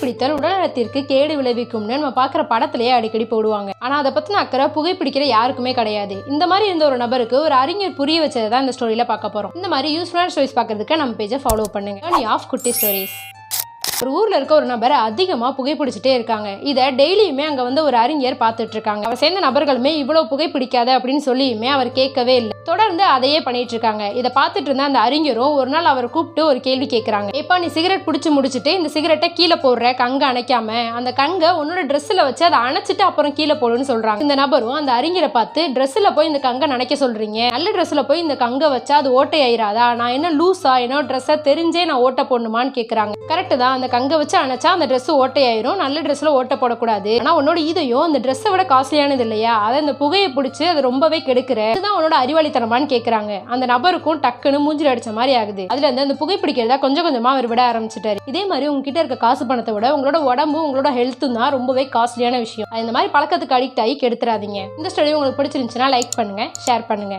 புகைப்பிடித்தல் உடல்நலத்திற்கு கேடு விளைவிக்கும்னு நம்ம பார்க்குற படத்திலேயே அடிக்கடி போடுவாங்க. ஆனால் அதை பற்றின அக்கறை புகைப்பிடிக்கிற யாருக்குமே கிடையாது. இந்த மாதிரி இருந்த ஒரு நபருக்கு ஒரு அறிஞர் புரிய வச்சதை தான் இந்த ஸ்டோரியில் பார்க்க போகிறோம். இந்த மாதிரி யூஸ்ஃபுல்லான ஸ்டோரிஸ் பார்க்கறதுக்கு நம்ம பேஜை ஃபாலோ பண்ணுங்க. ஜர்னி ஆஃப் குட்டி ஸ்டோரிஸ். ஒரு ஊர்ல இருக்க ஒரு நபர் அதிகமா புகைப்பிடிச்சிட்டே இருக்காங்க. இதை டெய்லியுமே அங்க வந்து ஒரு அறிஞர் பார்த்துட்டு இருக்காங்க. அவர் சேர்ந்த நபர்களுமே இவ்வளவு புகைப்பிடிக்காத அப்படின்னு சொல்லியுமே அவர் கேட்கவே இல்லை. தொடர்ந்து அதையே பண்ணிட்டு இருக்காங்க. இதை பார்த்துட்டு இருந்த அந்த அறிஞரும் ஒரு நாள் அவர் கூப்பிட்டு ஒரு கேள்வி கேட்கறாங்க. எப்பா நீ சிகரெட் பிடிச்சி முடிச்சுட்டு இந்த சிகரெட்டை கீழே போடுற, கங்க அணைக்காம அந்த கங்கை உன்னோட ட்ரெஸ்ல வச்சு அதை அணைச்சிட்டு அப்புறம் கீழே போடுன்னு சொல்றாங்க. இந்த நபரும் அந்த அறிஞரை பார்த்து ட்ரெஸ்ல போய் இந்த கங்கை நினைக்க சொல்றீங்க, நல்ல ட்ரெஸ்ல போய் இந்த கங்கை வச்சா அது ஓட்டை ஆயிராதா, நான் என்ன லூஸா, என்னோட ட்ரெஸ்ஸை தெரிஞ்சே நான் ஓட்ட போடணுமான்னு கேட்கறாங்க. கரெக்ட் தான், அந்த கங்கை வச்சு அணைச்சா அந்த ட்ரெஸ் ஓட்டையாயிரும், நல்ல ட்ரெஸ்ல ஓட்ட போடக்கூடாது. ஆனா உன்னோட இதையும் அந்த ட்ரெஸ்ஸை விட காஸ்ட்லியானது இல்லையா, அதை இந்த புகையை பிடிச்சி அதை ரொம்பவே கெடுக்கிற, இதுதான் உன்னோட அறிவாளித்தனமான்னு கேட்கறாங்க. அந்த நபருக்கும் டக்குன்னு மூஞ்சில் அடிச்ச மாதிரி ஆகுது. அதுல இருந்து அந்த புகை பிடிக்கிறதா கொஞ்சம் கொஞ்சமா அவர் விட ஆரம்பிச்சிட்டாரு. இதே மாதிரி உங்ககிட்ட இருக்க காசு பணத்தை விட உங்களோட உடம்பு உங்களோட ஹெல்த்தும் தான் ரொம்பவே காஸ்ட்லியான விஷயம். இந்த மாதிரி பழக்கத்துக்கு அடிக்ட் ஆகி கெடுத்துறாதீங்க. இந்த ஸ்டோரி உங்களுக்கு பிடிச்சிருந்துச்சுன்னா லைக் பண்ணுங்க, ஷேர் பண்ணுங்க.